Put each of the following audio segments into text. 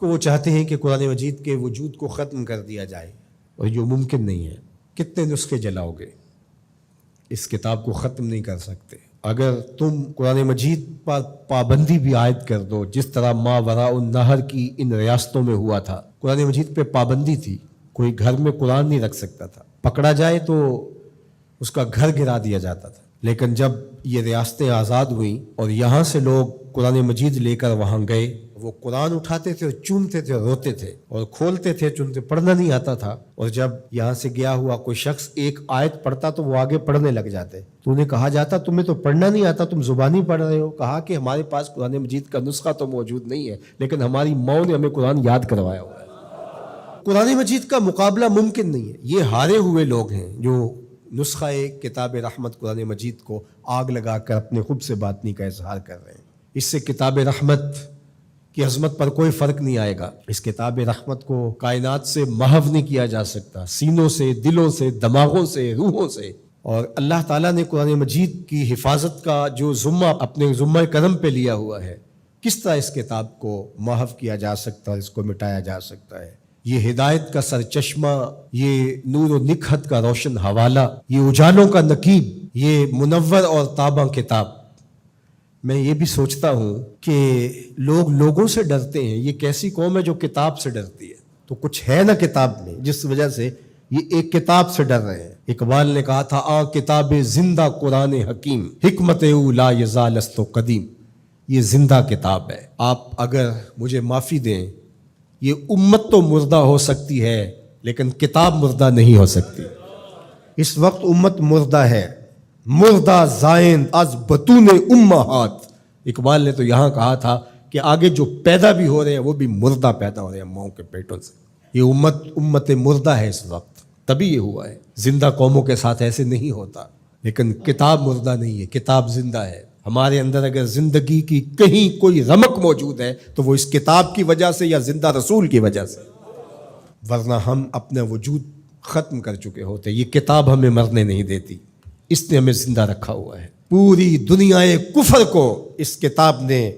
کہ وہ چاہتے ہیں کہ قرآن مجید کے وجود کو ختم کر دیا جائے، اور جو ممکن نہیں ہے۔ کتنے نسخے جلاؤ گے، اس کتاب کو ختم نہیں کر سکتے۔ اگر تم قرآن مجید پر پابندی بھی عائد کر دو، جس طرح ما وراء النہر کی ان ریاستوں میں ہوا تھا، قرآن مجید پہ پابندی تھی، کوئی گھر میں قرآن نہیں رکھ سکتا تھا، پکڑا جائے تو اس کا گھر گرا دیا جاتا تھا۔ لیکن جب یہ ریاستیں آزاد ہوئیں اور یہاں سے لوگ قرآن مجید لے کر وہاں گئے، وہ قرآن اٹھاتے تھے، چومتے تھے، روتے تھے اور کھولتے تھے، چنتے پڑھنا نہیں آتا تھا، اور جب یہاں سے گیا ہوا کوئی شخص ایک آیت پڑھتا تو وہ آگے پڑھنے لگ جاتے، تو انہیں کہا جاتا تمہیں تو پڑھنا نہیں آتا، تم زبانی پڑھ رہے ہو۔ کہا کہ ہمارے پاس قرآن مجید کا نسخہ تو موجود نہیں ہے، لیکن ہماری ماں نے ہمیں قرآن یاد کروایا ہوا ہے۔ قرآن مجید کا مقابلہ ممکن نہیں ہے۔ یہ ہارے ہوئے لوگ ہیں جو نسخہ کتاب رحمت قرآن مجید کو آگ لگا کر اپنے خود سے باطنی کا اظہار کر رہے ہیں۔ اس سے کتاب رحمت کی عظمت پر کوئی فرق نہیں آئے گا۔ اس کتاب رحمت کو کائنات سے محو نہیں کیا جا سکتا، سینوں سے، دلوں سے، دماغوں سے، روحوں سے۔ اور اللہ تعالیٰ نے قرآن مجید کی حفاظت کا جو ذمہ اپنے ذمہ کرم پہ لیا ہوا ہے، کس طرح اس کتاب کو محو کیا جا سکتا ہے، اس کو مٹایا جا سکتا ہے۔ یہ ہدایت کا سرچشمہ، یہ نور و نکہت کا روشن حوالہ، یہ اجالوں کا نقیب، یہ منور اور تاباں کتاب۔ میں یہ بھی سوچتا ہوں کہ لوگ لوگوں سے ڈرتے ہیں، یہ کیسی قوم ہے جو کتاب سے ڈرتی ہے؟ تو کچھ ہے نا کتاب میں جس وجہ سے یہ ایک کتاب سے ڈر رہے ہیں۔ اقبال نے کہا تھا آ کتاب زندہ قرآن حکیم، حکمت او لا یزال است قدیم۔ یہ زندہ کتاب ہے۔ آپ اگر مجھے معافی دیں، یہ امت تو مردہ ہو سکتی ہے لیکن کتاب مردہ نہیں ہو سکتی۔ اس وقت امت مردہ ہے، مردہ زائن از بطون امہات۔ اقبال نے تو یہاں کہا تھا کہ آگے جو پیدا بھی ہو رہے ہیں وہ بھی مردہ پیدا ہو رہے ہیں ماؤں کے پیٹوں سے۔ یہ امت مردہ ہے اس وقت، تبھی یہ ہوا ہے۔ زندہ قوموں کے ساتھ ایسے نہیں ہوتا، لیکن کتاب مردہ نہیں ہے، کتاب زندہ ہے۔ ہمارے اندر اگر زندگی کی کہیں کوئی رمق موجود ہے تو وہ اس کتاب کی وجہ سے یا زندہ رسول کی وجہ سے، ورنہ ہم اپنا وجود ختم کر چکے ہوتے۔ یہ کتاب ہمیں مرنے نہیں دیتی، اس نے ہمیں زندہ رکھا ہوا ہے۔ پوری دنیا کفر کو اس کتاب نے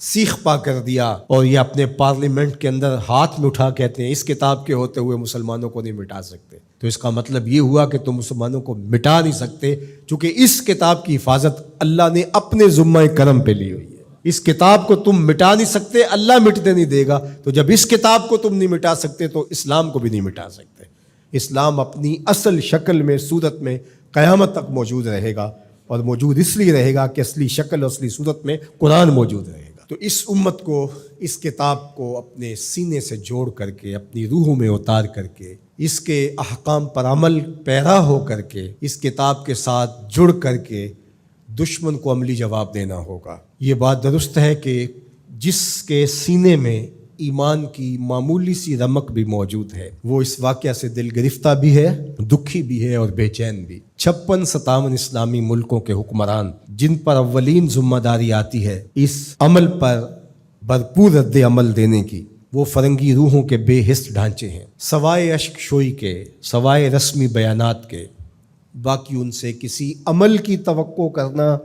سیخ پا کر دیا، اور یہ اپنے پارلیمنٹ کے اندر ہاتھ میں اٹھا کہتے ہیں اس کتاب کے ہوتے ہوئے مسلمانوں کو نہیں مٹا سکتے۔ تو اس کا مطلب یہ ہوا کہ تم مسلمانوں کو مٹا نہیں سکتے، چونکہ اس کتاب کی حفاظت اللہ نے اپنے ذمہ کرم پہ لی ہوئی ہے۔ اس کتاب کو تم مٹا نہیں سکتے، اللہ مٹنے نہیں دے گا۔ تو جب اس کتاب کو تم نہیں مٹا سکتے تو اسلام کو بھی نہیں مٹا سکتے۔ اسلام اپنی اصل شکل میں، صورت میں قیامت تک موجود رہے گا، اور موجود اس لیے رہے گا کہ اصلی شکل اور اصلی صورت میں قرآن موجود رہے گا۔ تو اس امت کو اس کتاب کو اپنے سینے سے جوڑ کر کے، اپنی روحوں میں اتار کر کے، اس کے احکام پر عمل پیرا ہو کر کے، اس کتاب کے ساتھ جڑ کر کے دشمن کو عملی جواب دینا ہوگا۔ یہ بات درست ہے کہ جس کے سینے میں ایمان کی معمولی سی رمق بھی موجود ہے، وہ اس واقعہ سے دل گرفتہ بھی ہے، دکھی بھی ہے اور بے چین بھی۔ 56-57 اسلامی ملکوں کے حکمران جن پر اولین ذمہ داری آتی ہے اس عمل پر بھرپور رد عمل دینے کی، وہ فرنگی روحوں کے بے حس ڈھانچے ہیں، سوائے اشک شوئی کے، سوائے رسمی بیانات کے۔ باقی ان سے کسی عمل کی توقع کرنا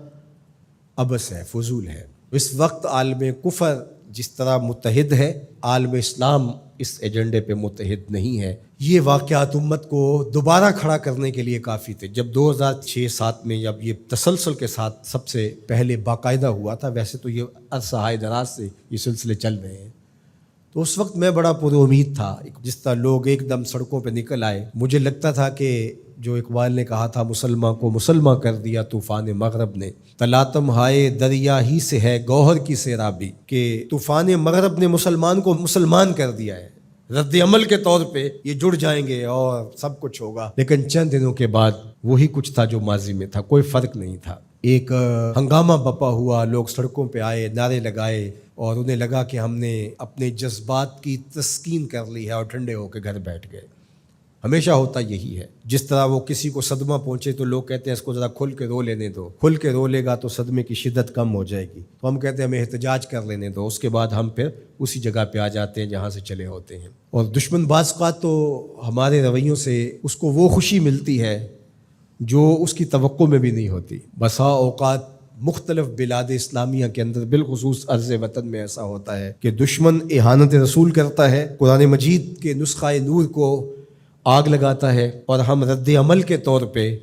عبث ہے، فضول ہے۔ اس وقت عالم کفر جس طرح متحد ہے، عالم اسلام اس ایجنڈے پہ متحد نہیں ہے۔ یہ واقعات امت کو دوبارہ کھڑا کرنے کے لیے کافی تھے۔ جب 2006-07 میں جب یہ تسلسل کے ساتھ سب سے پہلے باقاعدہ ہوا تھا، ویسے تو یہ عرصہ دراز سے یہ سلسلے چل رہے ہیں، تو اس وقت میں بڑا پر امید تھا۔ جس طرح لوگ ایک دم سڑکوں پہ نکل آئے، مجھے لگتا تھا کہ جو اقبال نے کہا تھا مسلمان کو مسلمان کر دیا طوفان مغرب نے، تلاتم ہائے دریا ہی سے ہے گوہر کی سیرابی، کہ طوفان مغرب نے مسلمان کو مسلمان کر دیا ہے۔ رد عمل کے طور پہ یہ جڑ جائیں گے اور سب کچھ ہوگا، لیکن چند دنوں کے بعد وہی کچھ تھا جو ماضی میں تھا، کوئی فرق نہیں تھا۔ ایک ہنگامہ بپا ہوا، لوگ سڑکوں پہ آئے، نعرے لگائے، اور انہیں لگا کہ ہم نے اپنے جذبات کی تسکین کر لی ہے اور ٹھنڈے ہو کے گھر بیٹھ گئے۔ ہمیشہ ہوتا یہی ہے، جس طرح وہ کسی کو صدمہ پہنچے تو لوگ کہتے ہیں اس کو ذرا کھل کے رو لینے دو، کھل کے رو لے گا تو صدمے کی شدت کم ہو جائے گی، تو ہم کہتے ہیں ہمیں احتجاج کر لینے دو، اس کے بعد ہم پھر اسی جگہ پہ آ جاتے ہیں جہاں سے چلے ہوتے ہیں۔ اور دشمن بعض اوقات تو ہمارے رویوں سے اس کو وہ خوشی ملتی ہے جو اس کی توقع میں بھی نہیں ہوتی۔ بسا اوقات مختلف بلاد اسلامیہ کے اندر بالخصوص ارض وطن میں ایسا ہوتا ہے کہ دشمن اہانت رسول کرتا ہے، قرآن مجید کے نسخہ نور کو آگ لگاتا ہے، اور ہم رد عمل کے طور پہ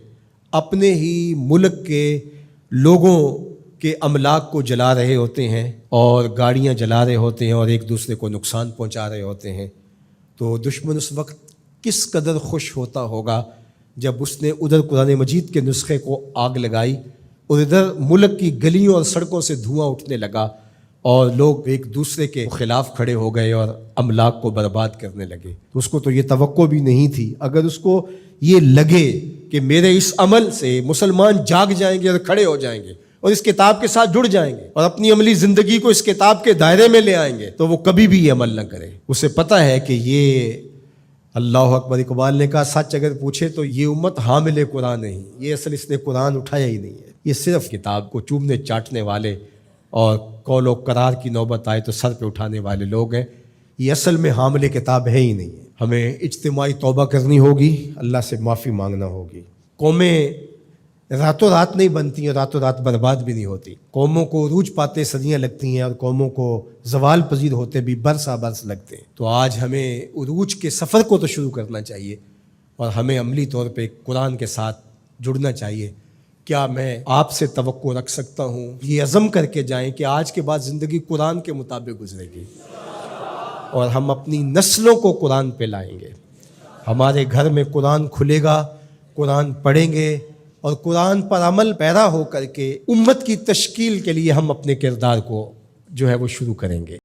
اپنے ہی ملک کے لوگوں کے املاک کو جلا رہے ہوتے ہیں اور گاڑیاں جلا رہے ہوتے ہیں اور ایک دوسرے کو نقصان پہنچا رہے ہوتے ہیں۔ تو دشمن اس وقت کس قدر خوش ہوتا ہوگا جب اس نے ادھر قرآن مجید کے نسخے کو آگ لگائی اور ادھر ملک کی گلیوں اور سڑکوں سے دھواں اٹھنے لگا اور لوگ ایک دوسرے کے خلاف کھڑے ہو گئے اور املاک کو برباد کرنے لگے۔ تو اس کو تو یہ توقع بھی نہیں تھی، اگر اس کو یہ لگے کہ میرے اس عمل سے مسلمان جاگ جائیں گے اور کھڑے ہو جائیں گے اور اس کتاب کے ساتھ جڑ جائیں گے اور اپنی عملی زندگی کو اس کتاب کے دائرے میں لے آئیں گے، تو وہ کبھی بھی یہ عمل نہ کرے۔ اسے پتہ ہے کہ یہ اللہ اکبر، اقبال نے کہا سچ اگر پوچھے تو یہ امت حامل قرآن نہیں، یہ اصل اس نے قرآن اٹھایا ہی نہیں ہے، یہ صرف کتاب کو چومنے چاٹنے والے اور قول و قرار کی نوبت آئے تو سر پہ اٹھانے والے لوگ ہیں، یہ اصل میں حامل کتاب ہے ہی نہیں ہے۔ ہمیں اجتماعی توبہ کرنی ہوگی، اللہ سے معافی مانگنا ہوگی۔ قومیں راتوں رات نہیں بنتی ہیں، راتوں رات برباد بھی نہیں ہوتی۔ قوموں کو عروج پاتے صدیاں لگتی ہیں اور قوموں کو زوال پذیر ہوتے بھی برسا برس لگتے ہیں۔ تو آج ہمیں عروج کے سفر کو تو شروع کرنا چاہیے اور ہمیں عملی طور پہ قرآن کے ساتھ جڑنا چاہیے۔ کیا میں آپ سے توقع رکھ سکتا ہوں یہ عزم کر کے جائیں کہ آج کے بعد زندگی قرآن کے مطابق گزرے گی اور ہم اپنی نسلوں کو قرآن پہ لائیں گے، ہمارے گھر میں قرآن کھلے گا، قرآن پڑھیں گے اور قرآن پر عمل پیرا ہو کر کے امت کی تشکیل کے لیے ہم اپنے کردار کو جو ہے وہ شروع کریں گے۔